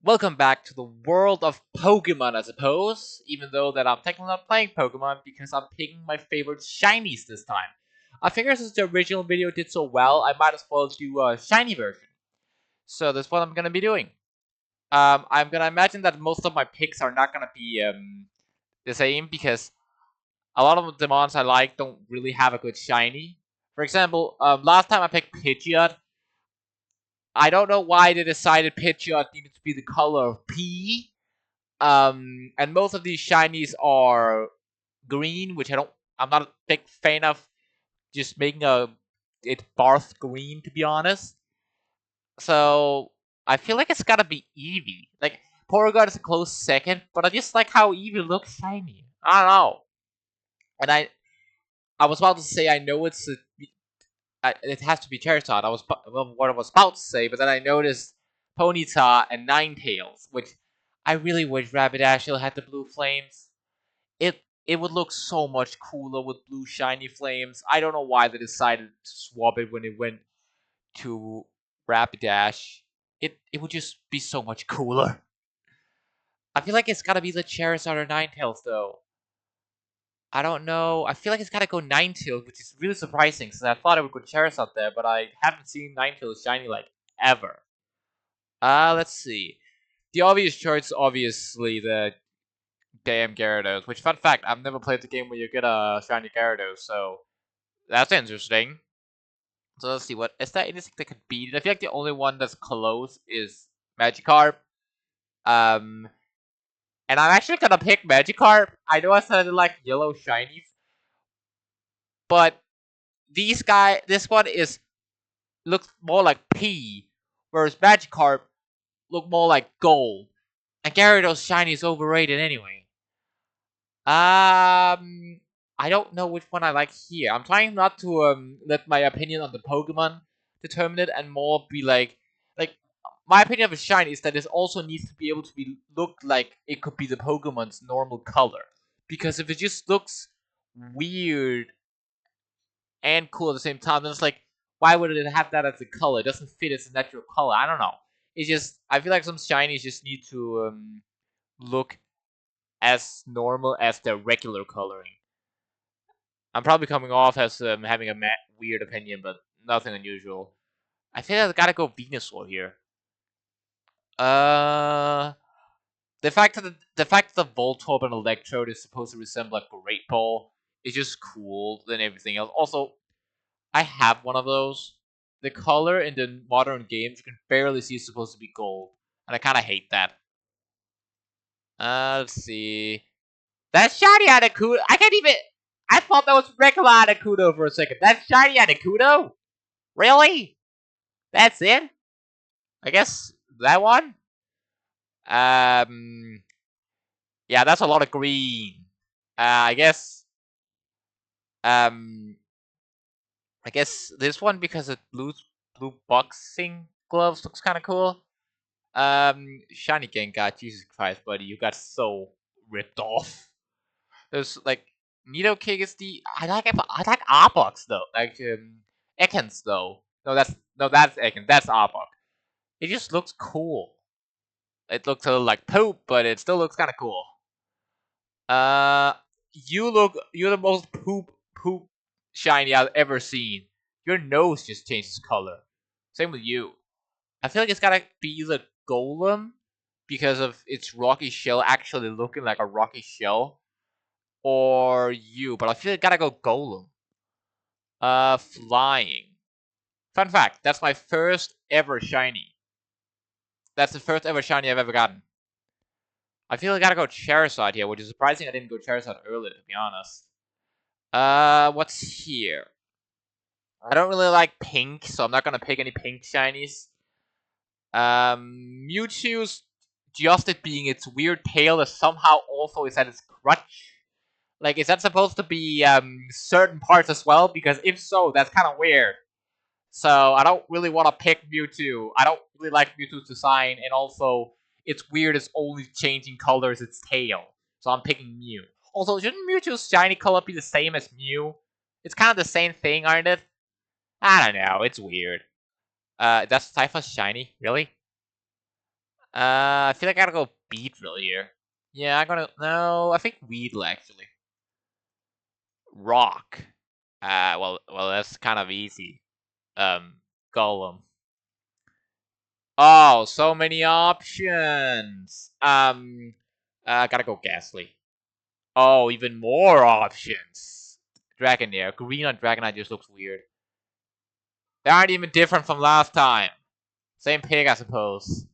Welcome back to the world of Pokemon, I suppose, even though that I'm technically not playing Pokemon because I'm picking my favorite shinies this time. I figure since the original video did so well, I might as well do a shiny version. So that's what I'm gonna be doing. I'm gonna imagine that most of my picks are not gonna be the same because a lot of the mons I like don't really have a good shiny. For example, last time I picked Pidgeot. I don't know why they decided Pidgeot needed to be the color of P. And most of these shinies are green, which I'm not a big fan of. Just making it Barth green, to be honest. So I feel like it's gotta be Eevee. Like Porygon is a close second, but I just like how Eevee looks shiny. I don't know. And I was about to say I know it has to be Charizard. What I was about to say, but then I noticed Ponyta and Ninetales, which I really wish Rapidash had the blue flames. It would look so much cooler with blue shiny flames. I don't know why they decided to swap it when it went to Rapidash. It would just be so much cooler. I feel like it's gotta be the Charizard or Ninetales though. I don't know. I feel like it's gotta go Ninetales, which is really surprising since I thought it would go Charizard there, but I haven't seen Ninetales shiny like ever. Let's see. The obvious choice, obviously, the damn Gyarados. Which, fun fact, I've never played the game where you get a shiny Gyarados, so that's interesting. So let's see, what is there anything that could beat it? I feel like the only one that's close is Magikarp. Um, and I'm actually gonna pick Magikarp. I know I said I didn't like yellow shinies, but this one is looks more like P, whereas Magikarp look more like gold. And Gyarados shiny is overrated anyway. I don't know which one I like here. I'm trying not to let my opinion on the Pokemon determine it, and more be like my opinion of a shine is that it also needs to be able to be look like it could be the Pokemon's normal color. Because if it just looks weird and cool at the same time, then it's like, why would it have that as a color? It doesn't fit its natural color. I don't know. It's just I feel like some shinies just need to look as normal as their regular coloring. I'm probably coming off as having a weird opinion, but nothing unusual. I think I gotta go Venusaur here. Uh, the fact that the Voltorb and Electrode is supposed to resemble a Great Ball is just cool than everything else. Also, I have one of those. The color in the modern games you can barely see is supposed to be gold, and I kind of hate that. Let's see. That's shiny Articuno. I can't even. I thought that was regular Articuno for a second. That's shiny Articuno. Really? That's it? I guess that one? Um, yeah, that's a lot of green. I guess, um, I guess this one because it blue boxing gloves looks kind of cool. Shiny Gengar, Jesus Christ, buddy, you got so ripped off. There's like Nidoking is the I like Arbok though, like Ekans though. No, that's Ekans. That's Arbok. It just looks cool. It looks a little like poop, but it still looks kind of cool. Uh, you're the most poop shiny I've ever seen. Your nose just changes color. Same with you. I feel like it's gotta be either Golem because of its rocky shell actually looking like a rocky shell, or you. But I feel like gotta go Golem. Flying. Fun fact: that's my first ever shiny. That's the first ever shiny I've ever gotten. I feel like I gotta go Charizard here, which is surprising I didn't go Charizard earlier, to be honest. What's here? I don't really like pink, so I'm not gonna pick any pink shinies. Mewtwo's just it being its weird tail that somehow also is at its crutch. Like, is that supposed to be certain parts as well? Because if so, that's kind of weird. So I don't really want to pick Mewtwo. I don't really like Mewtwo's design, and also it's weird. It's only changing colors its tail. So I'm picking Mew. Also, shouldn't Mewtwo's shiny color be the same as Mew? It's kind of the same thing, aren't it? I don't know. It's weird. That's Sypha's shiny, really? I feel like I gotta go Beedrill here. Yeah, I'm gonna no. I think Weedle actually. Rock. Well, that's kind of easy. Golem. Oh, so many options. Gotta go Ghastly. Oh, even more options. Dragonair. Green on Dragonite just looks weird. They aren't even different from last time. Same pig, I suppose.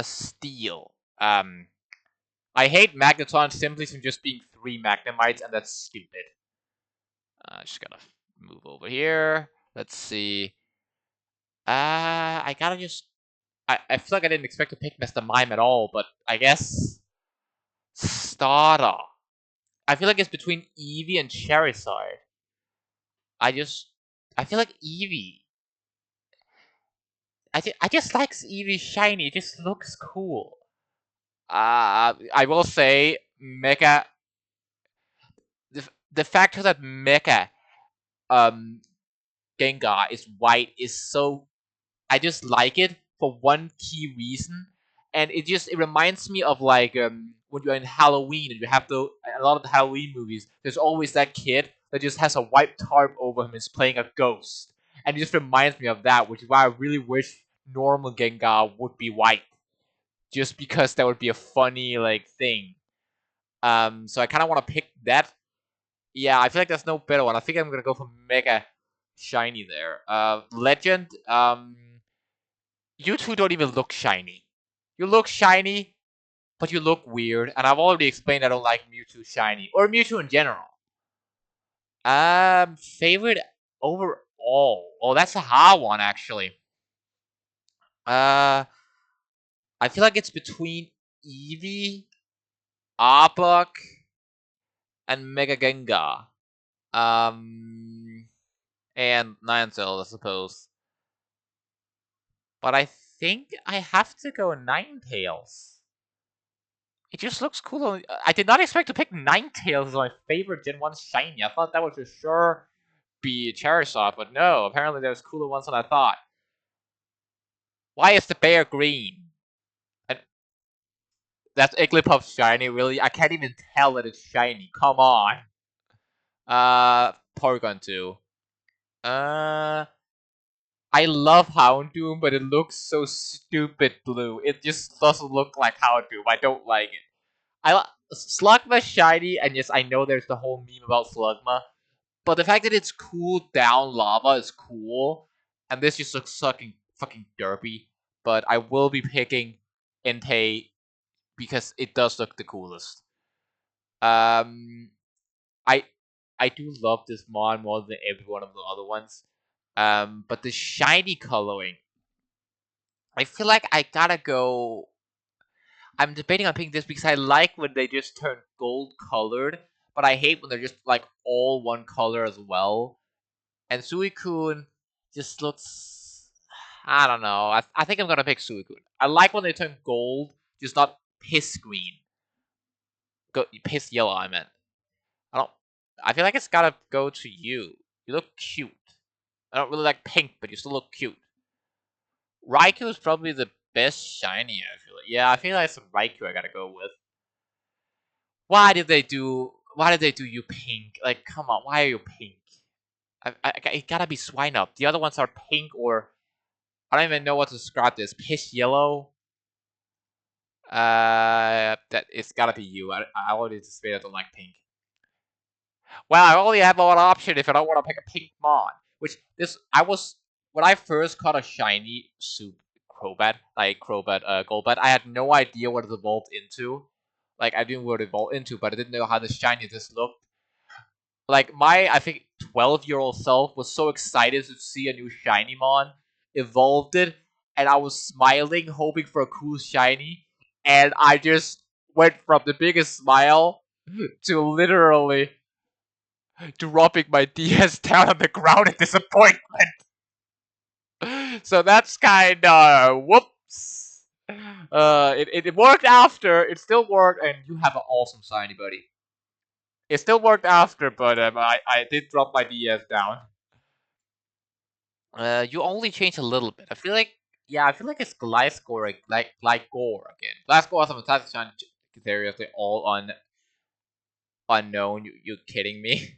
Steel. I hate Magneton simply from just being 3 Magnemites, and that's stupid. Just gotta move over here. Let's see. I gotta just. I feel like I didn't expect to pick Mr. Mime at all, but I guess Starter. I feel like it's between Eevee and Charizard. I just. I feel like Eevee. I just like Eevee shiny. It just looks cool. I will say Mega. The factor that Mega um Gengar is white is so I just like it for one key reason, and it reminds me of like when you're in Halloween and you have a lot of the Halloween movies. There's always that kid that just has a white tarp over him and is playing a ghost, and it just reminds me of that, which is why I really wish normal Gengar would be white, just because that would be a funny like thing. So I kind of want to pick that. Yeah, I feel like there's no better one. I think I'm gonna go for Mega Shiny there. Legend. You two don't even look shiny. You look shiny, but you look weird. And I've already explained I don't like Mewtwo shiny or Mewtwo in general. Favorite overall. Oh, that's a hard one actually. Uh, I feel like it's between Eevee, Arbok, and Mega Gengar. Um, and Ninetales, I suppose. But I think I have to go Ninetales. It just looks cool. I did not expect to pick Ninetales as my favorite Gen 1 shiny. I thought that would for sure be Charizard, but no, apparently there's cooler ones than I thought. Why is the bear green? And that's Igglybuff shiny, really? I can't even tell that it's shiny. Come on. Porygon 2. Uh, I love Houndoom, but it looks so stupid blue. It just doesn't look like Houndoom. I don't like it. Slugma shiny, and yes, I know there's the whole meme about Slugma, but the fact that it's cooled down lava is cool, and this just looks fucking derpy. But I will be picking Entei because it does look the coolest. Um, I I do love this mod more than every one of the other ones. But the shiny coloring, I feel like I gotta go. I'm debating on picking this because I like when they just turn gold colored, but I hate when they're just like all one color as well. And Suicune just looks. I don't know. I think I'm gonna pick Suicune. I like when they turn gold, just not piss green. Piss yellow. I meant. I don't. I feel like it's gotta go to you. You look cute. I don't really like pink, but you still look cute. Raikou is probably the best shiny. I feel like. Yeah, I feel like it's Raikou I gotta go with. Why did they do you pink? Like, come on, why are you pink? It gotta be Swinub. The other ones are pink or I don't even know what to describe this. Piss yellow. That it's gotta be you. I already anticipate I don't like pink. Well, I only have one option if I don't want to pick a pink mon. Which this I was when I first caught a shiny soup Crobat, like Crobat, Golbat. I had no idea what it evolved into. Like I knew what it evolved into, but I didn't know how the shiny this looked. Like my I think 12-year-old self was so excited to see a new shiny mon, evolved it, and I was smiling, hoping for a cool shiny, and I just went from the biggest smile to literally dropping my DS down on the ground in disappointment. So that's kind of whoops. It worked after. It still worked, and you have an awesome shiny, buddy. It still worked after, but I did drop my DS down. You only changed a little bit. I feel like Yeah, I feel like it's Gliscor, like Gligor again. Gliscor has some fantastic shiny areas. They're all unknown. You kidding me?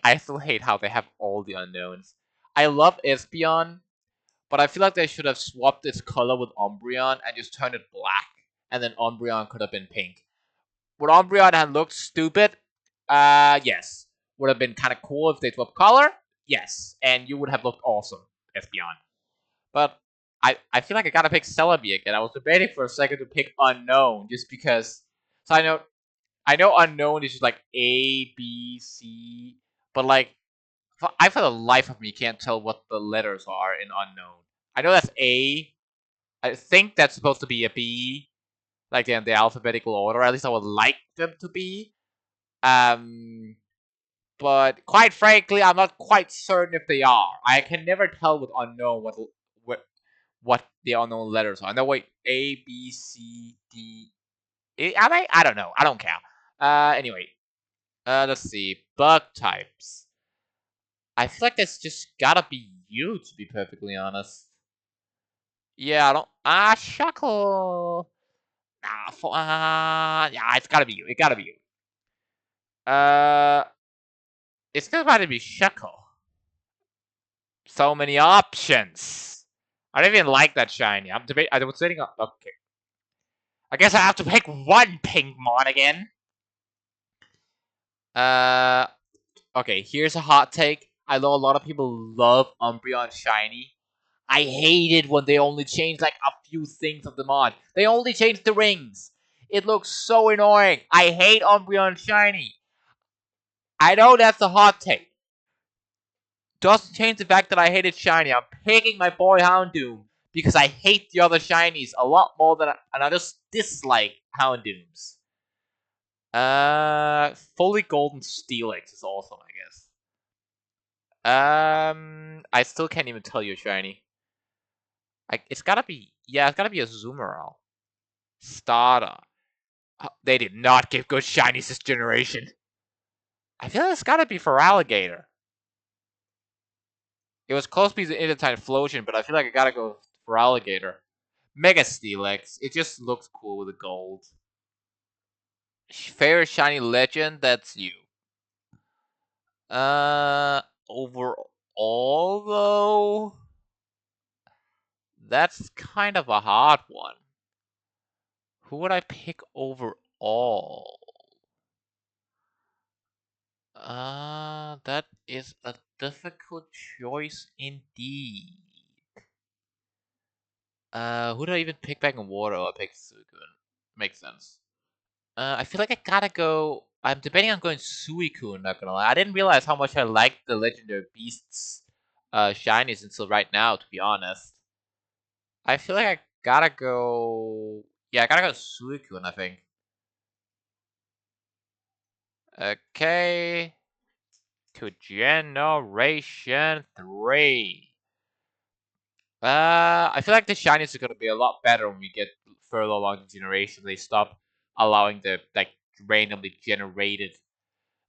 I still hate how they have all the unknowns. I love Espeon, but I feel like they should have swapped its color with Umbreon and just turned it black, and then Umbreon could have been pink. Would Umbreon have looked stupid? Yes. Would have been kind of cool if they swapped color? Yes. And you would have looked awesome, Espeon. But I feel like I gotta pick Celebi again. I was debating for a second to pick Unknown just because. So I know Unknown is just like A, B, C, but like I for the life of me can't tell what the letters are in Unknown. I know that's A. I think that's supposed to be a B, like in the alphabetical order. At least I would like them to be. Um, but quite frankly, I'm not quite certain if they are. I can never tell with Unknown what what the unknown letters are. No, wait, A, B, C, D. Am I? I don't know. I don't care. Anyway, let's see. Bug types. I feel like that's just gotta be you, to be perfectly honest. Yeah, I don't. Shuckle. Yeah, it's gotta be you. It gotta be you. It's still gotta be Shuckle. So many options. I don't even like that shiny. I was sitting up. Okay. I guess I have to pick one Pinkmon again. Uh, okay, here's a hot take. I know a lot of people love Umbreon Shiny. I hated when they only changed like a few things of the mod. They only changed the rings. It looks so annoying. I hate Umbreon Shiny. I know that's a hot take. Doesn't change the fact that I hated Shiny. I'm picking my boy Houndoom because I hate the other Shinies a lot more than and I just dislike Houndooms. Fully Golden Steelix is awesome, I guess. I still can't even tell you shiny. It's gotta be, yeah, it's gotta be a Zoomerl. Starter. They did not give good shinies this generation. I feel like it's gotta be for Alligator. It was close to being the Intertide Flosion, but I feel like I gotta go for Alligator. Mega Steelix. It just looks cool with the gold. Favorite shiny legend? That's you. Overall though, that's kind of a hard one. Who would I pick overall? That is a difficult choice indeed. Who do I even pick back in water? I pick Suicune. Makes sense. I feel like I gotta go. I'm debating on going Suicune. Not gonna lie, I didn't realize how much I liked the Legendary Beasts, shinies until right now. To be honest, I feel like I gotta go. Yeah, I gotta go Suicune. I think. Okay. To Generation 3. I feel like the shinies are gonna be a lot better when we get further along the generation. They stop allowing the like randomly generated.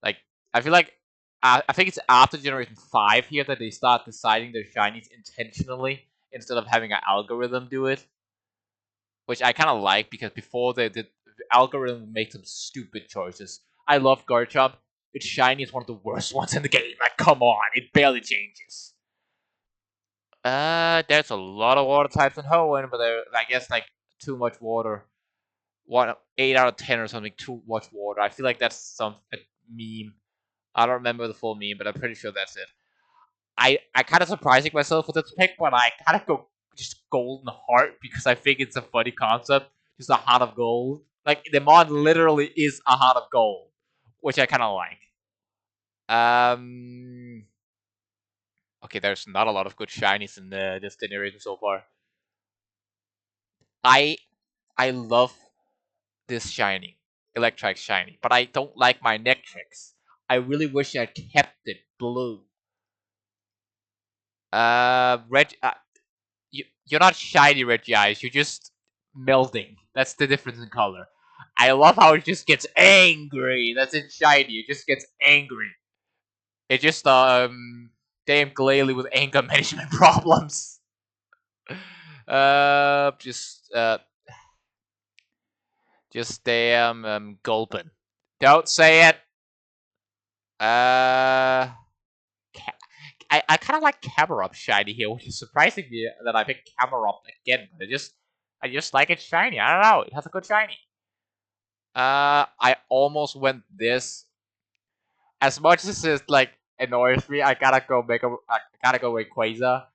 Like I feel like I think it's after Generation 5 here that they start deciding their shinies intentionally instead of having an algorithm do it, which I kind of like because before the algorithm would make some stupid choices. I love Garchomp. Its shiny is one of the worst ones in the game. Like, come on, it barely changes. There's a lot of water types in Hoenn, but I guess like too much water. 8 out of 10 or something. Too much water. I feel like that's a meme. I don't remember the full meme, but I'm pretty sure that's it. I kind of surprising myself with this pick, but I kind of go just golden heart because I think it's a funny concept. Just a heart of gold. Like the mod literally is a heart of gold, which I kind of like. Um. Okay, there's not a lot of good shinies in this generation so far. I I love this shiny, Electrike shiny, but I don't like my Nectrix. I really wish I kept it blue. Red. You're not shiny, Reggie. You're just melting. That's the difference in color. I love how it just gets angry. That's it, shiny. It just gets angry. It just damn Glalie with anger management problems. Just damn gulpin. Don't say it. Ca- I kind of like Camerupt shiny here, which is surprising me that I picked Camerupt again. But I just like it shiny. I don't know. It has a good shiny. I almost went this. As much as it like annoys me, I gotta go with Quasar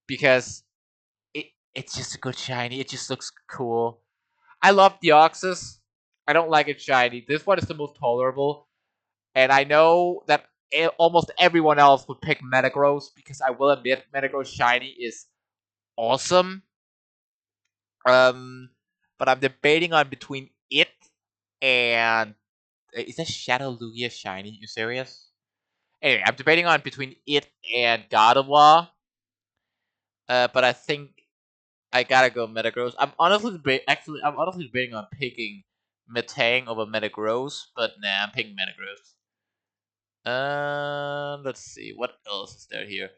because it's just a good shiny. It just looks cool. I love Deoxys. I don't like it shiny. This one is the most tolerable, and I know that almost everyone else would pick Metagross because I will admit Metagross shiny is awesome. Um, but I'm debating on between it and is that Shadow Lugia shiny? You serious? Anyway, I'm debating on between it and Gardevoir. But I think I gotta go Metagross. I'm honestly debating on picking Metang over Metagross, but nah, I'm picking Metagross. Let's see what else is there here.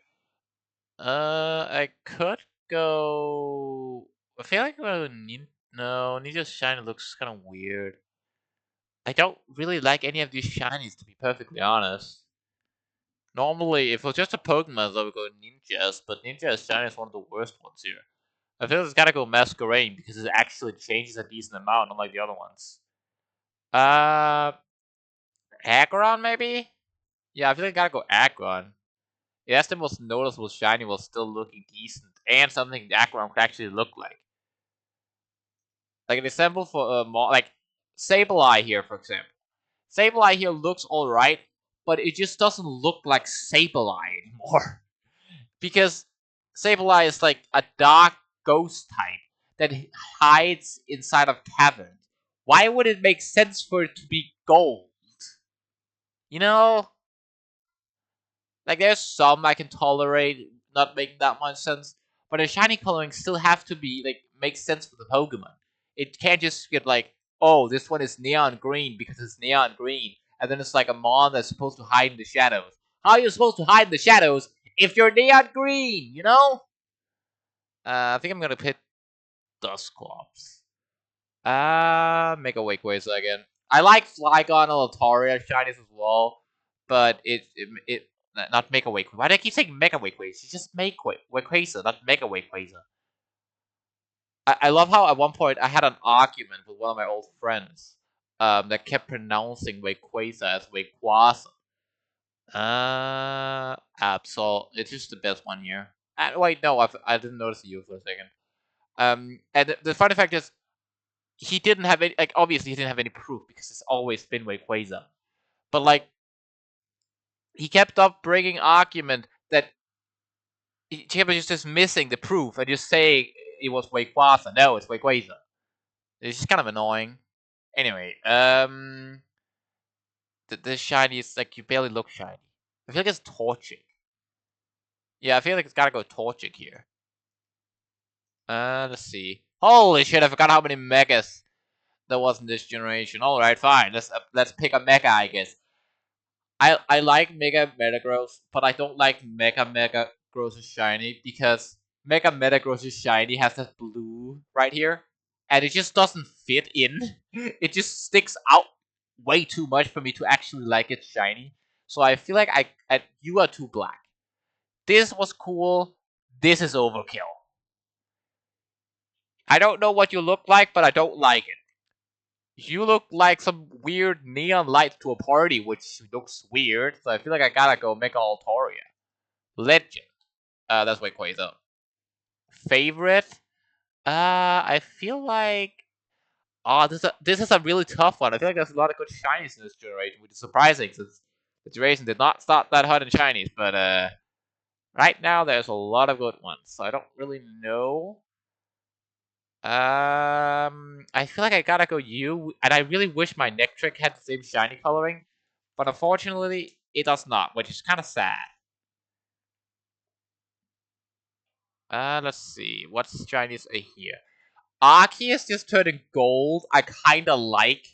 I could go. I feel like no, Ninja Shiny looks kind of weird. I don't really like any of these shinies, to be perfectly honest. Normally, if it was just a Pokemon, I would go Ninjas, but Ninja Shiny is one of the worst ones here. I feel it's gotta go Masquerain because it actually changes a decent amount, unlike the other ones. Uh, Aggron maybe? Yeah, I feel like I gotta go Aggron. It has the most noticeable shiny while still looking decent, and something Aggron could actually look like. Like an example for like Sableye here, for example. Sableye here looks alright, but it just doesn't look like Sableye anymore. Because Sableye is like a dark ghost type that hides inside of caverns. Why would it make sense for it to be gold? You know, like there's some I can tolerate not making that much sense, but the shiny coloring still have to be like make sense for the Pokemon. It can't just get like, oh, this one is neon green because it's neon green, and then it's like a mon that's supposed to hide in the shadows. How are you supposed to hide in the shadows if you're neon green? You know? I think I'm gonna pick Dusclops. Mega Wayquaza again. I like Flygon and Lataria shinies as well, but not Mega Wayquaza. Why do I keep saying Mega Wayquaza? It's just Wayquaza, not Mega Wayquaza. I love how at one point I had an argument with one of my old friends that kept pronouncing Wayquaza as Wayquaza. Absol. It's just the best one here. Wait, no, I didn't notice you for a second. And the funny fact is, he didn't have any, like, obviously he didn't have any proof because it's always been Wayquaza. But like, he kept up bringing argument that he kept just missing the proof and just saying it was Wayquaza. No, it's Wayquaza. It's just kind of annoying. Anyway, the shiny is like you barely look shiny. I feel like it's Torchic. Yeah, I feel like it's gotta go Torchic here. Let's see. Holy shit! I forgot how many megas there was in this generation. All right, fine. Let's pick a mega, I guess. I like Mega Metagross, but I don't like Mega Gross Shiny because Mega Metagross Shiny has that blue right here, and it just doesn't fit in. It just sticks out way too much for me to actually like it shiny. So I feel like you are too black. This was cool. This is overkill. I don't know what you look like, but I don't like it. You look like some weird neon light to a party, which looks weird. So I feel like I gotta go Mega Altaria. Legend. That's way Quasar. Favorite? I feel like this is a really tough one. I feel like there's a lot of good shinies in this generation, which is surprising since the generation did not start that hard in shinies. But right now there's a lot of good ones, so I don't really know. I feel like I gotta go you, and I really wish my Nectric had the same shiny coloring, but unfortunately it does not, which is kind of sad. Let's see, what's shinies here? Arceus just turning gold, I kinda like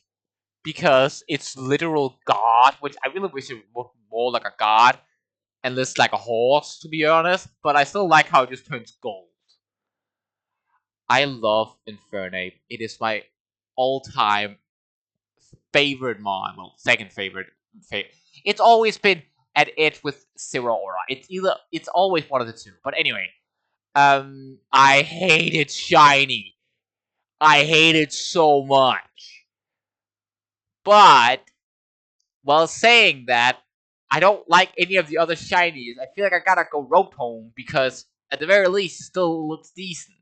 because it's literal god, which I really wish it looked more like a god and less like a horse, to be honest. But I still like how it just turns gold. I love Infernape. It is my all-time favorite mon. Well, second favorite. It's always been at it with Zeraora. It's always one of the two. But anyway, I hate it shiny. I hate it so much. But while saying that, I don't like any of the other shinies. I feel like I gotta go Rotom because at the very least, it still looks decent.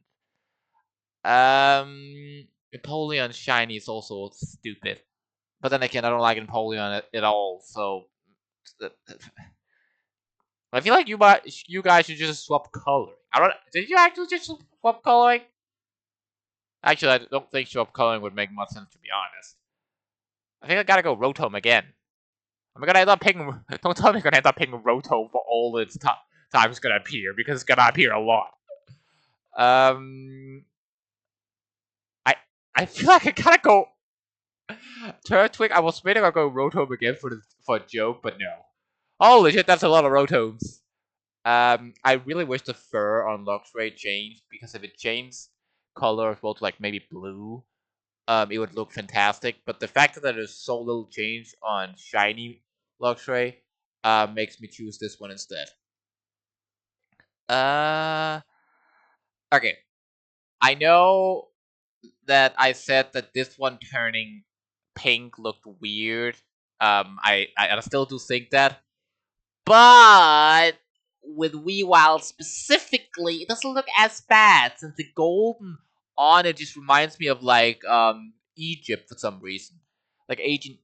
Empoleon shiny is also stupid. But then again, I don't like Empoleon at all. So I feel like you guys should just swap coloring. I don't. Did you actually just swap coloring? Actually, I don't think swap coloring would make much sense, to be honest. I think I gotta go Rotom again. I'm gonna end up picking. Don't tell me I'm gonna end up picking Rotom for all its time it's gonna appear, because it's gonna appear a lot. Um, I I feel like I gotta go Turtwig. I was waiting on go Rotom again for a joke, but no. Holy shit, that's a lot of Rotoms. I really wish the fur on Luxray changed, because if it changed color as well to like maybe blue, it would look fantastic. But the fact that there's so little change on shiny Luxray, makes me choose this one instead. Uh, okay. I know that I said that this one turning pink looked weird. I still do think that, but with Weavile specifically, it doesn't look as bad, since the golden on it just reminds me of like Egypt for some reason, like ancient.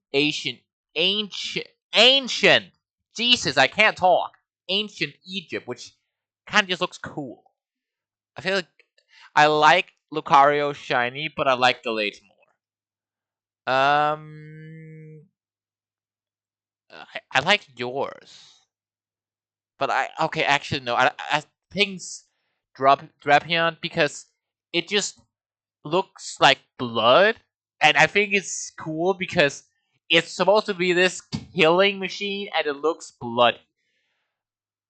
Jesus, I can't talk. Ancient Egypt, which kind of just looks cool. I feel like I like Lucario shiny, but I like Gallade more. I like yours. But okay, actually no. I think Drapion, because it just looks like blood, and I think it's cool because it's supposed to be this killing machine, and it looks bloody.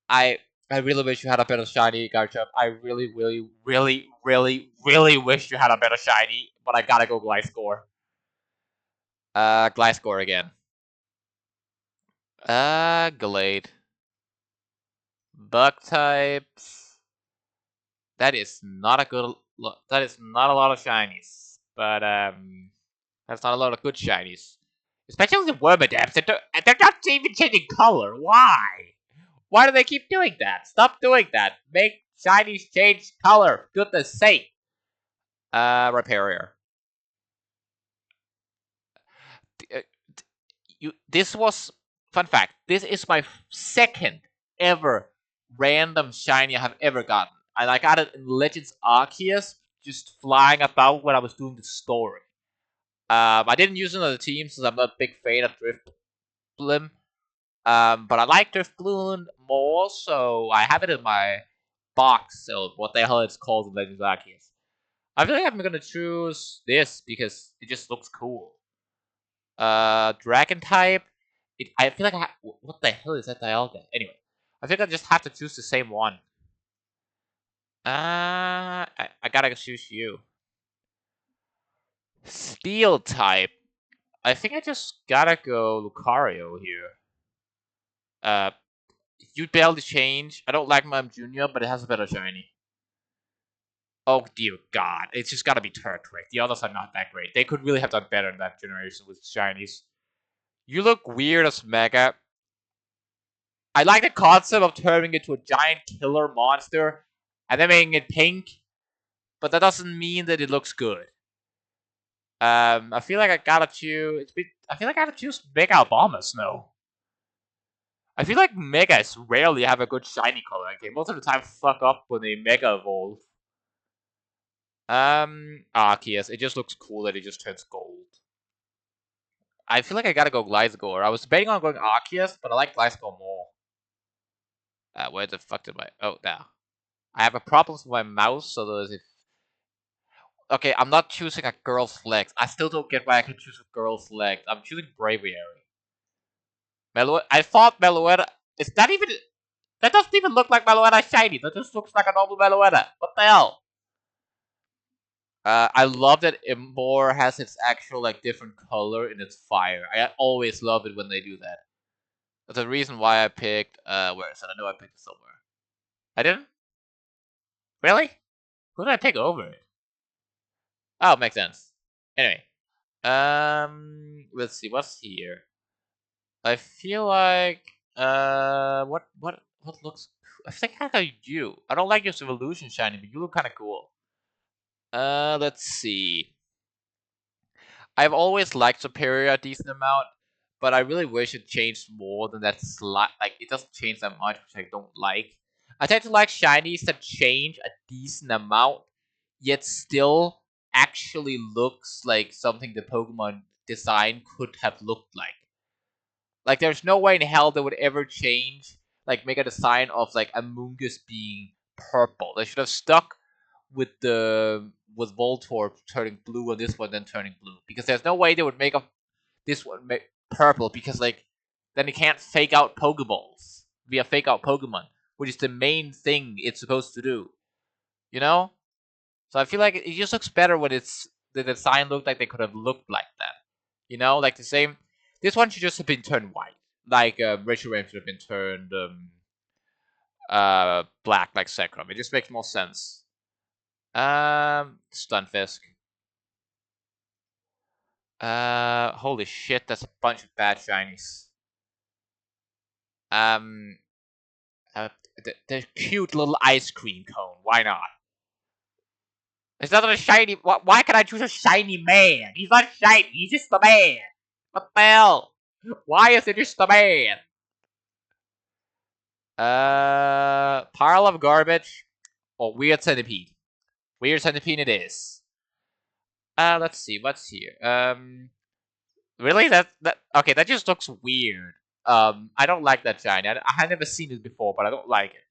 I I really wish you had a better shiny, Garchomp. I really, really, really, really, really wish you had a better shiny, but I gotta go Gliscor. Gliscor again. Glade. Bug types. That is not a good. That is not a lot of shinies, but that's not a lot of good shinies. Especially the Wormadams. They're not even changing color. Why? Why do they keep doing that? Stop doing that. Make shinies change color. Goodness sake. Rhyperior. Uh, This was fun fact. This is my second ever random shiny I have ever gotten. I got it in Legends Arceus, just flying about when I was doing the story. I didn't use it on the team since I'm not a big fan of Drifblim. But I like Drifblim more, so I have it in my box. So what the hell it's called in Legends Arceus. I feel like I'm gonna choose this because it just looks cool. Dragon type. I feel like what the hell is that Dialga? Anyway, I think I just have to choose the same one. I gotta choose you. Steel type. I think I just gotta go Lucario here. Uh, you barely change. I don't like Mime Junior, but it has a better shiny. Oh dear God, it's just gotta be Turtwig. The others are not that great. They could really have done better in that generation with shinies. You look weird as Mega. I like the concept of turning it to a giant killer monster and then making it pink, but that doesn't mean that it looks good. I feel like I gotta choose. I feel like I gotta choose Mega Abomasnow. I feel like Megas rarely have a good shiny color. Okay, most of the time fuck up when they Mega Evolve. Arceus. It just looks cool that it just turns gold. I feel like I gotta go Gliscor. I was debating on going Arceus, but I like Gliscor more. Where the fuck did my... Oh, there. I have a problem with my mouse, so there's a... Okay, I'm not choosing a girl's legs. I still don't get why I can choose a girl's legs. I'm choosing Braviary. I thought Meloetta... Is that even... That doesn't even look like Meloetta shiny. That just looks like a normal Meloetta. What the hell? I love that Imbor has its actual like different color in its fire. I always love it when they do that. That's the reason why I picked. Where is it? I know I picked it somewhere. I didn't. Really? Who did I pick over it? Oh, makes sense. Anyway, let's see what's here. I feel like what looks. I think I got you. I don't like your evolution shiny, but you look kind of cool. Let's see. I've always liked Superior a decent amount, but I really wish it changed more than that slight. Like it doesn't change that much, which I don't like. I tend to like shinies that change a decent amount, yet still actually looks like something the Pokemon design could have looked like. Like there's no way in hell they would ever change, like make a design of like Amoonguss being purple. They should have stuck with Voltorb turning blue and this one then turning blue, because there's no way they would make this one purple, because like then it can't fake out Pokeballs via fake out Pokemon, which is the main thing it's supposed to do. You know? So I feel like it just looks better when it's the design looked like they could have looked like that. You know, like the same. This one should just have been turned white, like Reshiram should have been turned black, like Zekrom. It just makes more sense. Stunfisk. Holy shit, that's a bunch of bad shinies. Um, the cute little ice cream cone. Why not? It's not a shiny. Why can I choose a shiny man? He's not shiny. He's just a man. What the hell? Why is it just a man? Pile of garbage or weird centipede. Weird centipede it is. Let's see what's here. Really that okay? That just looks weird. I don't like that shiny. I have never seen it before, but I don't like it.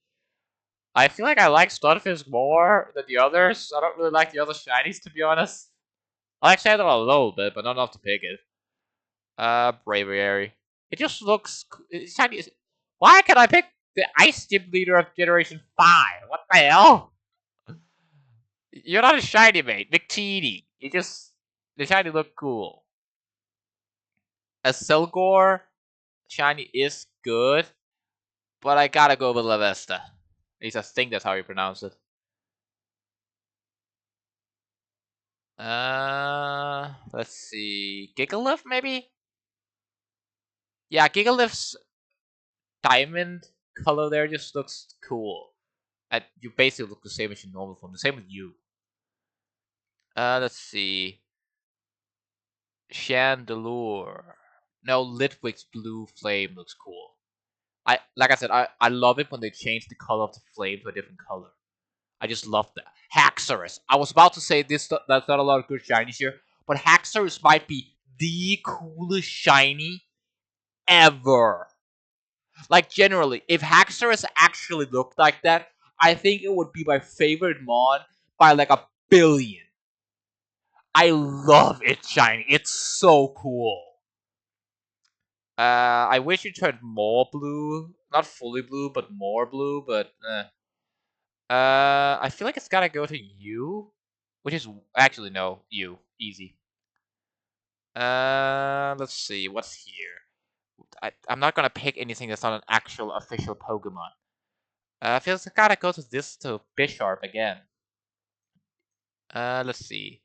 I feel like I like Stunfisk more than the others. I don't really like the other shinies, to be honest. I like Shadow a little bit, but not enough to pick it. Braviary. It just looks shiny. Why can I pick the Ice Gym leader of Generation 5? What the hell? You're not a shiny, mate. Victini. You just the shiny look cool. A Selgor shiny is good, but I gotta go with Lavesta. At least I think that's how you pronounce it. Let's see. Gigalith, maybe? Yeah, Gigalith's diamond color there just looks cool. And you basically look the same as your normal form. The same with you. Let's see. Chandelure. No, Litwick's blue flame looks cool. Like I said, I love it when they change the color of the flame to a different color. I just love that. Haxorus. I was about to say this. That's not a lot of good shinies here, but Haxorus might be the coolest shiny ever. Like generally, if Haxorus actually looked like that, I think it would be my favorite mod by like a billion. I love it shiny. It's so cool. I wish it turned more blue. Not fully blue, but more blue, but I feel like it's gotta go to you. Which is actually no, you. Easy. Let's see, what's here? I'm not gonna pick anything that's not an actual official Pokemon. I feel like I gotta go to Bisharp again. Let's see.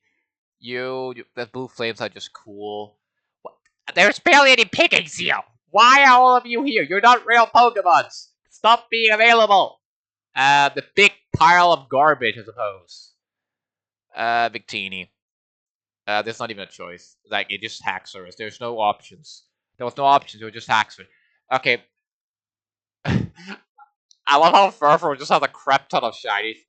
The blue flames are just cool. What? There's barely any pickings here. Why are all of you here? You're not real Pokemons. Stop being available. The big pile of garbage, I suppose. Victini. There's not even a choice. Like, it just Haxorus. There's no options. There was no options. It was just Haxorus. Okay. I love how Furfur just has a crap ton of shinies.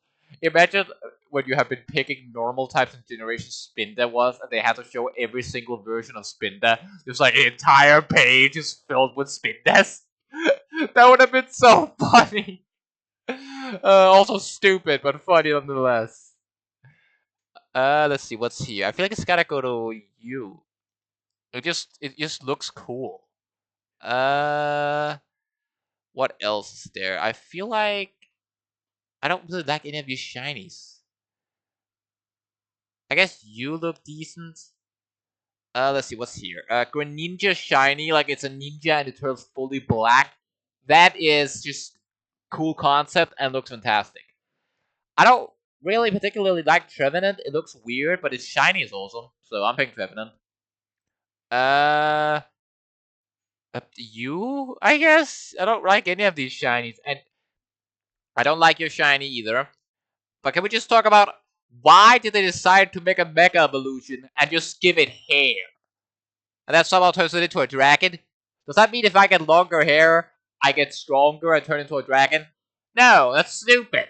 Imagine when you have been picking normal types in Generation Spinda was, and they had to show every single version of Spinda. There's like an entire page is filled with Spindas. That would have been so funny. Also stupid, but funny nonetheless. Let's see what's here. I feel like it's gotta go to you. It just looks cool. Uh, what else is there? I feel like I don't really like any of these shinies. I guess you look decent. Let's see what's here. Greninja shiny, like it's a ninja and it turns fully black. That is just cool concept and looks fantastic. I don't really particularly like Trevenant. It looks weird, but its shiny is awesome. So I'm picking Trevenant. Uh, up to you, I guess. I don't like any of these shinies, and I don't like your shiny either. But can we just talk about why did they decide to make a Mega Evolution and just give it hair? And that somehow turns it into a dragon? Does that mean if I get longer hair, I get stronger and turn into a dragon? No, that's stupid.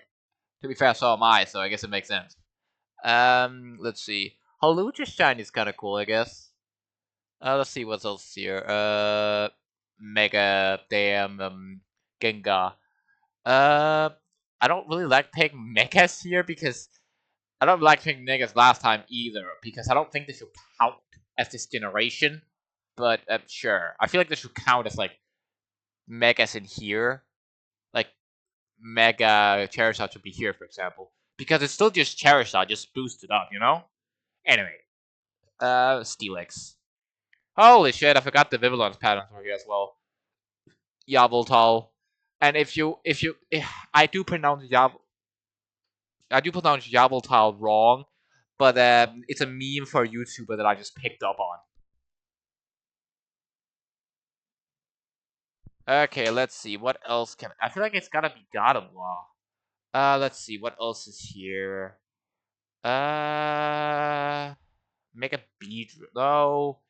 To be fair, so am I, so I guess it makes sense. Let's see. Halucha shiny is kind of cool, I guess. Let's see what else here. Mega Damn Gengar. Uh, I don't really like picking Megas here because I don't like picking Megas last time either because I don't think they should count as this generation. But sure, I feel like they should count as like Megas in here, like Mega Charizard should be here, for example, because it's still just Charizard, just boosted up, you know. Anyway, Steelix. Holy shit, I forgot the Vivillon's patterns were here as well. Yveltal. And I do pronounce Yveltal wrong, but it's a meme for a YouTuber that I just picked up on. Okay, let's see. What else can I feel like it's gotta be Gardevoir. Let's see, what else is here? Uh Make a beat. No.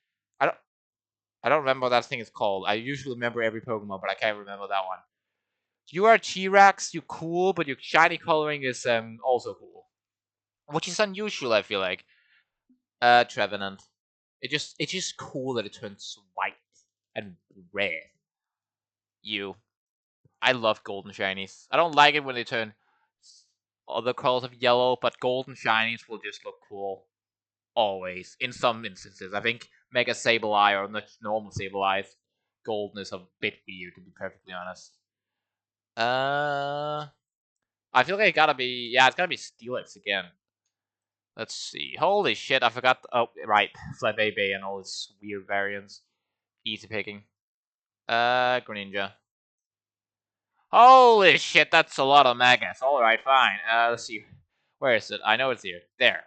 I don't I don't remember what that thing is called. I usually remember every Pokemon, but I can't remember that one. You are T-Rex, you cool, but your shiny coloring is also cool. Which is unusual, I feel like. Trevenant. It's just cool that it turns white and red. You. I love golden shinies. I don't like it when they turn other colors of yellow, but golden shinies will just look cool. Always. In some instances. I think Mega Sableye or normal Sableye golden is a bit weird, to be perfectly honest. Uh I feel like it's gotta be Steelix again. Let's see. Holy shit, I forgot. Oh, right. Flabébé and all its weird variants. Easy picking. Greninja. Holy shit, that's a lot of Megas. Alright, fine. Let's see. Where is it? I know it's here. There.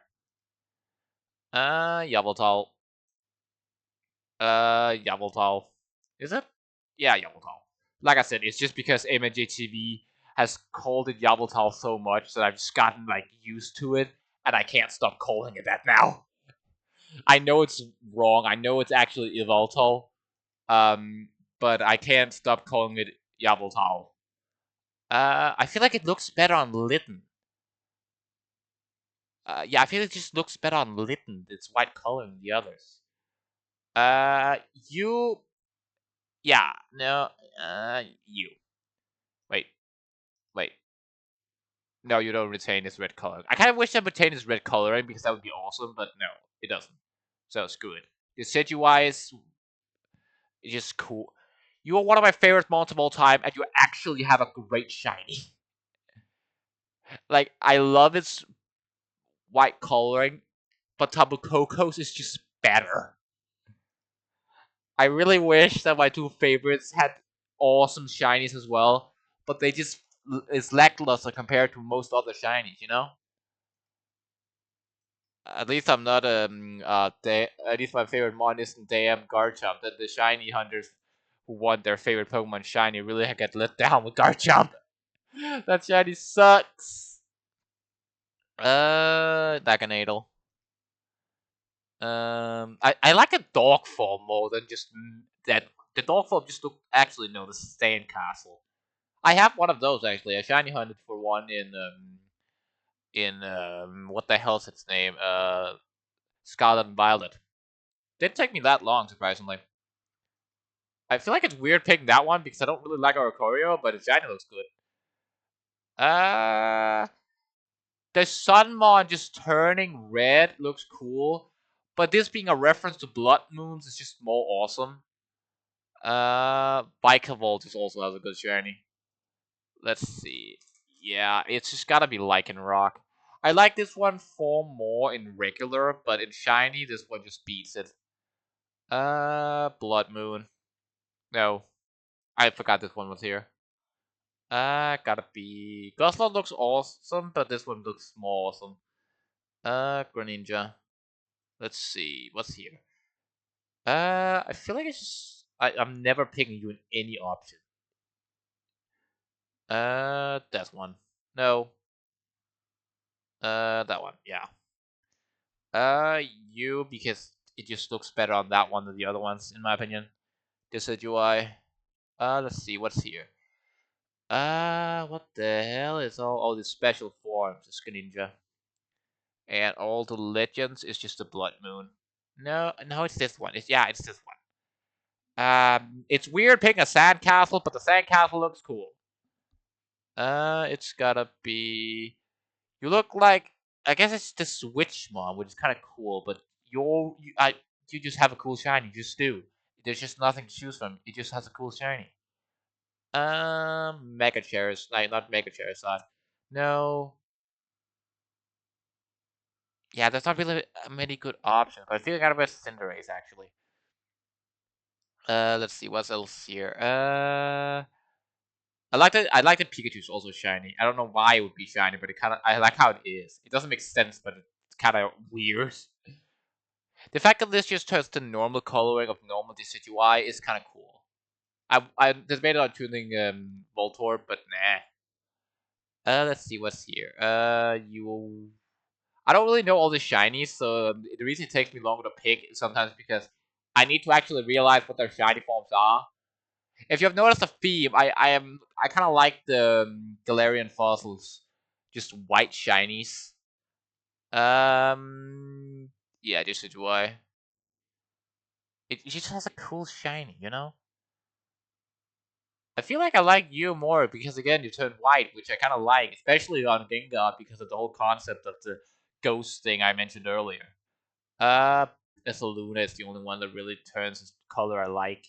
Yveltal. Yveltal. Is it? Yeah, Yveltal. Like I said, it's just because AMJTV has called it Yveltal so much that I've just gotten, like, used to it, and I can't stop calling it that now. I know it's wrong. I know it's actually Yveltal. But I can't stop calling it Yveltal. I feel like it looks better on Litten. Yeah, I feel it just looks better on Litten. It's white color than the others. You. Yeah, no. You. Wait, wait. No, you don't retain this red color. I kind of wish I retain this red coloring because that would be awesome, but no, it doesn't. So screw it. The Decidueye is just cool. You are one of my favorite mons of all time, and you actually have a great shiny. Like, I love its white coloring, but Tapu Koko's is just better. I really wish that my two favorites had awesome shinies as well, but they just is lackluster compared to most other shinies, you know? At least I'm not at least my favorite mon isn't damn Garchomp. The shiny hunters who want their favorite Pokemon shiny really get let down with Garchomp. That shiny sucks. Daganadel. I like the dog form more than just that. The dog form just look actually no, the Sandcastle. I have one of those actually. I shiny hunted for one in what the hell's its name? Scarlet and Violet. Didn't take me that long, surprisingly. I feel like it's weird picking that one because I don't really like Oricorio, but its shiny looks good. Uh, the Sunmon just turning red looks cool, but this being a reference to Blood Moons is just more awesome. Vikavolt just also has a good shiny. Let's see. Yeah, it's just gotta be Lycanroc. I like this one far more in regular, but in shiny, this one just beats it. Blood Moon. No, I forgot this one was here. Gotta be. Goslow looks awesome, but this one looks more awesome. Greninja. Let's see, what's here? I feel like it's just I'm never picking you in any option. That one. No. That one. Yeah. You because it just looks better on that one than the other ones, in my opinion. Decidueye. Let's see what's here. What the hell is all these special forms? It's Greninja. And all the legends is just the Blood Moon. No, it's this one. It's this one. It's weird picking a sandcastle, but the sandcastle looks cool. It's gotta be. You look like I guess it's the Switch mom, which is kind of cool. But you just have a cool shiny. You just do. There's just nothing to choose from. It just has a cool shiny. Mega Chairs, like not Mega Charizard. No. Yeah, there's not really many good options. But I feel like I gotta go Cinderace actually. Let's see what's else here. I like that Pikachu's also shiny. I don't know why it would be shiny, but I like how it is. It doesn't make sense, but it's kind of weird. The fact that this just turns to normal coloring of normal Decidueye is kind of cool. I debated on tuning Voltorb, but nah. Let's see what's here. You. I don't really know all the shinies, so the reason it takes me longer to pick is sometimes because I need to actually realize what their shiny forms are. If you have noticed a theme, I kind of like the Galarian fossils, just white shinies. Um, yeah, just a why. It just has a cool shiny, you know. I feel like I like you more because again you turn white, which I kind of like, especially on Gengar because of the whole concept of the ghost thing I mentioned earlier. Uh, Luna is the only one that really turns its color I like.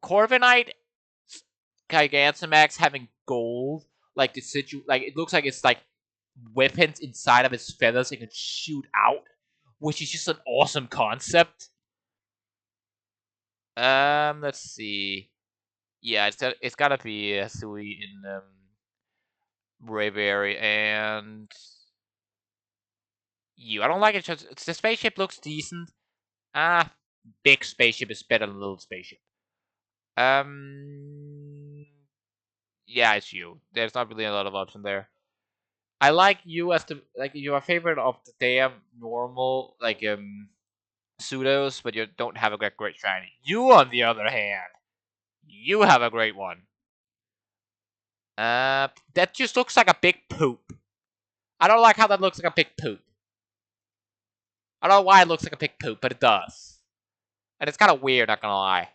Corviknight Gigantamax having gold, like like it looks like it's like weapons inside of its feathers it can shoot out, which is just an awesome concept. Let's see. Yeah, it's gotta be Sui in Bravery and you. I don't like it. Just the spaceship looks decent. Ah, big spaceship is better than little spaceship. Um, yeah, it's you. There's not really a lot of option there. I like you as the like you're a favorite of the damn normal pseudos, but you don't have a great shiny. You, on the other hand, you have a great one. That just looks like a big poop. I don't like how that looks like a big poop. I don't know why it looks like a big poop, but it does, and it's kind of weird. Not gonna lie.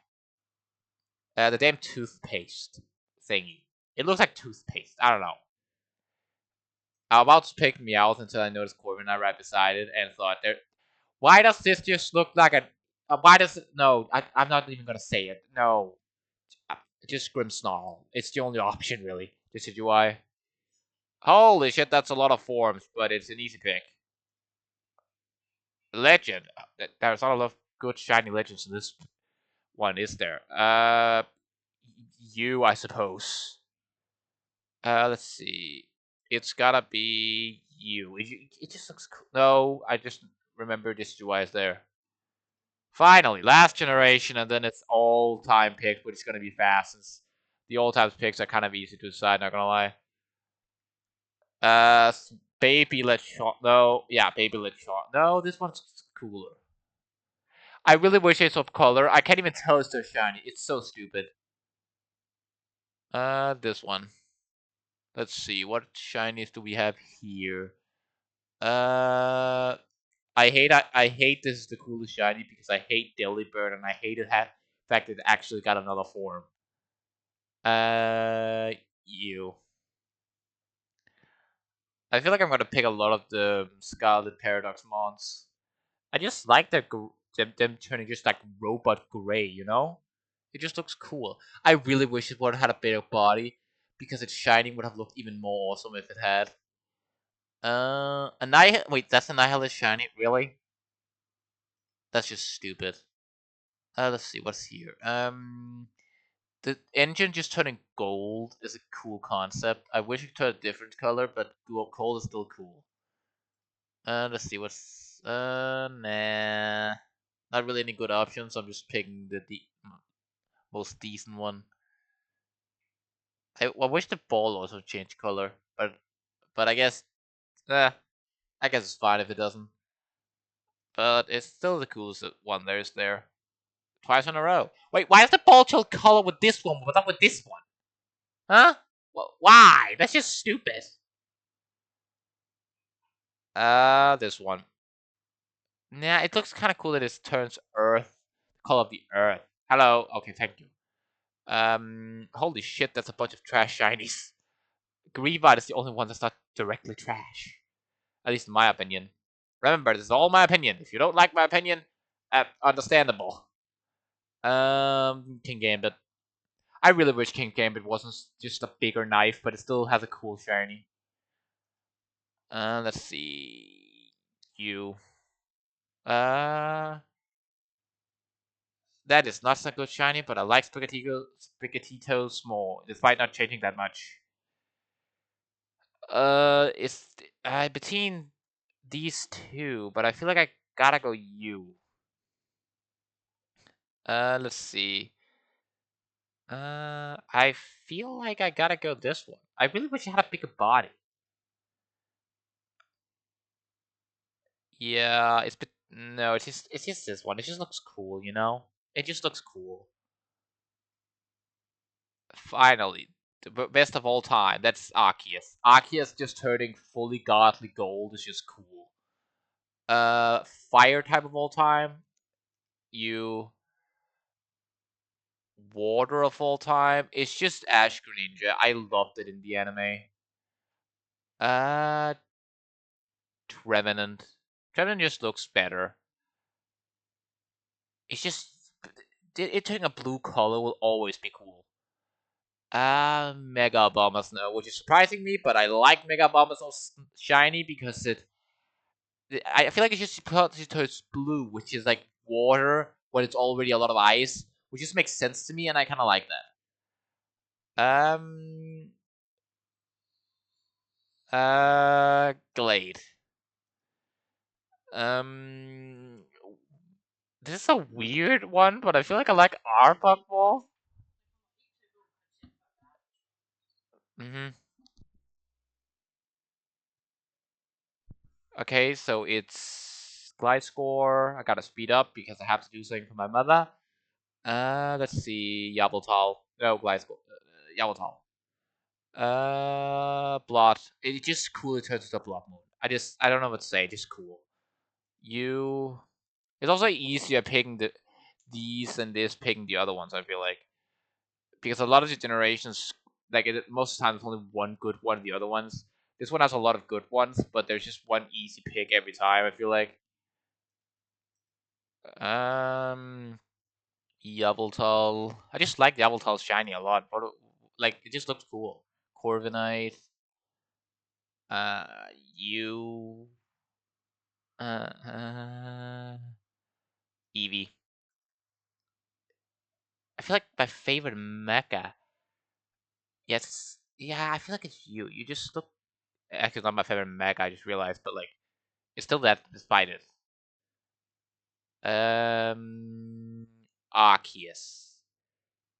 The damn toothpaste thingy. It looks like toothpaste. I don't know. I'm about to pick me out until I noticed Corviknight right beside it and thought, there. Why does this just look like a? Why does it? No, I'm not even gonna say it. No, just Grimmsnarl. It's the only option really. This is UI. Holy shit, that's a lot of forms, but it's an easy pick. Legend. There's not a lot of good shiny legends in this one, is there? You, I suppose. Let's see. It's gotta be you. It just looks cool. No, I just remember this UI is there. Finally, last generation, and then it's all time picks, which is gonna be fast since the old times picks are kind of easy to decide. Not gonna lie. Uh, Baby Let Shot. No, yeah, Baby Let Shot. No, this one's cooler. I really wish it's of color. I can't even tell it's so shiny. It's so stupid. This one. Let's see. What shinies do we have here? Uh, I hate this is the coolest shiny because I hate Delibird and I hate the fact it actually got another form. Uh, you. I feel like I'm gonna pick a lot of the Scarlet Paradox mons. I just like them turning just like robot gray, you know? It just looks cool. I really wish it would have had a bigger body because its shining would have looked even more awesome if it had. Wait, that's Annihilus shiny? Really? That's just stupid. Let's see what's here. The engine just turning gold is a cool concept. I wish it turned a different color, but gold is still cool. Let's see what's nah, not really any good options. I'm just picking the most decent one. I wish the ball also changed color, but I guess it's fine if it doesn't. But it's still the coolest one there's there. Twice in a row. Wait, why does the ball change color with this one, but not with this one? Huh? Why? That's just stupid. This one. Nah, it looks kind of cool that it turns Earth, color of the Earth. Hello. Okay, thank you. Holy shit, that's a bunch of trash shinies. Greavard is the only one that's not directly trash. At least in my opinion. Remember, this is all my opinion. If you don't like my opinion, understandable. King Gambit. I really wish King Gambit wasn't just a bigger knife, but it still has a cool shiny. Let's see. You. Uh, that is not so good shiny, but I like Sprigatito small, despite not changing that much. It's between these two, but I feel like I gotta go you. Let's see. I feel like I gotta go this one. I really wish I had a bigger body. Yeah, no, it's just this one. It just looks cool, you know. It just looks cool. Finally, the best of all time. That's Arceus. Arceus just turning fully godly gold is just cool. Fire type of all time. You water of all time. It's just Ash Greninja. I loved it in the anime. Uh, Trevenant. Trevenant just looks better. It's just it turning a blue color will always be cool. Mega Abomasnow, which is surprising me, but I like Mega Abomasnow shiny because I feel like it's just supposed to turn blue, which is like water when it's already a lot of ice, which just makes sense to me, and I kind of like that. Glade. Um, this is a weird one, but I feel like I like Arbok more. Mm-hmm. Okay, so it's Glide Score. I gotta speed up because I have to do something for my mother. Let's see. Yabbletown. No, Glide Score. Yabbletown. Blot. It just cool. Turns into Blot mode. I don't know what to say. Just cool. You. It's also easier picking these than this picking the other ones. I feel like because a lot of the generations, like most of the time, there's only one good one. The other ones. This one has a lot of good ones, but there's just one easy pick every time. I feel like. Um, Yveltal. I just like Yveltal's shiny a lot. Like it just looks cool. Corviknight. Uh, you. Uh, uh, Eevee. I feel like my favorite mecha. Yes, yeah. I feel like it's you. You just look. Actually, it's not my favorite mecha. I just realized, but like, it's still that despite it. Um, Arceus.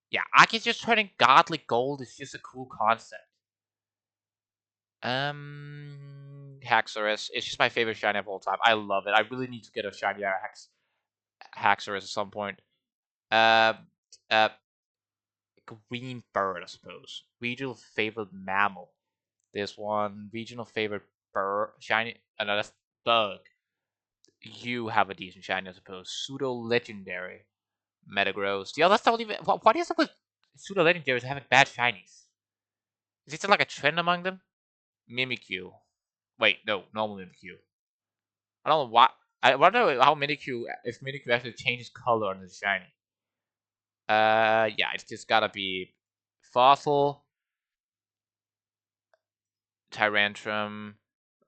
Yeah, Arceus just turning godly gold is just a cool concept. Haxorus. It's just my favorite shiny of all time. I love it. I really need to get a shiny Haxorus at some point. Um, uh, Green bird, I suppose. Regional favorite mammal. This one. Regional favorite bird. Shiny. No, that's bug. You have a decent shiny, I suppose. Pseudo legendary. Metagross. The other stuff even. What is up with pseudo legendaries having bad shinies? Is it like a trend among them? Mimikyu. Wait, no, normal Mimikyu. I don't know why. I wonder how Mimikyu, if Mimikyu actually changes color on the shiny. Yeah, it's just gotta be Fossil, Tyrantrum.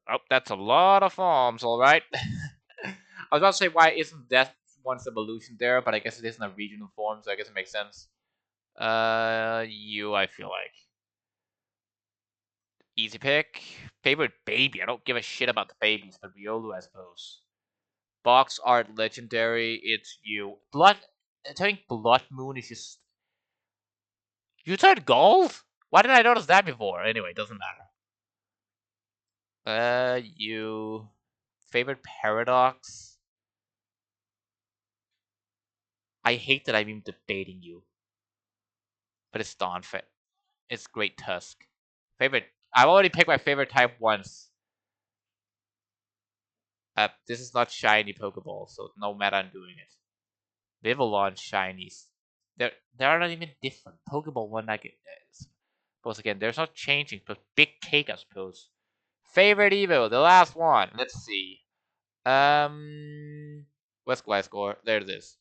Oh, that's a lot of forms, alright. I was about to say, why isn't that one's evolution there? But I guess it isn't a regional form, so I guess it makes sense. You, I feel like. Easy pick. Favorite baby. I don't give a shit about the babies, but Riolu, I suppose. Box art legendary. It's you. Turning Blood Moon is just. You turned gold? Why didn't I notice that before? Anyway, doesn't matter. You. Favorite paradox? I hate that I'm even debating you, but it's Dawnfit. It's Great Tusk. Favorite. I've already picked my favorite type once. This is not shiny Pokeball, so no matter I'm doing it. Vivillon shinies. They're not even different. Pokeball one I suppose again, there's not changing, but big cake I suppose. Favorite Evo, the last one. Let's see. What's Gliscor? There it is.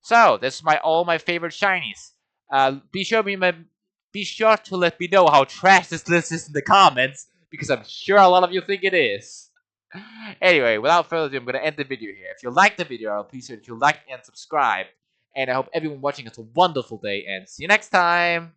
So this is all my favorite shinies. Be sure to let me know how trash this list is in the comments, because I'm sure a lot of you think it is. Anyway, without further ado, I'm gonna end the video here. If you liked the video, I'll please that you like and subscribe. And I hope everyone watching has a wonderful day, and see you next time.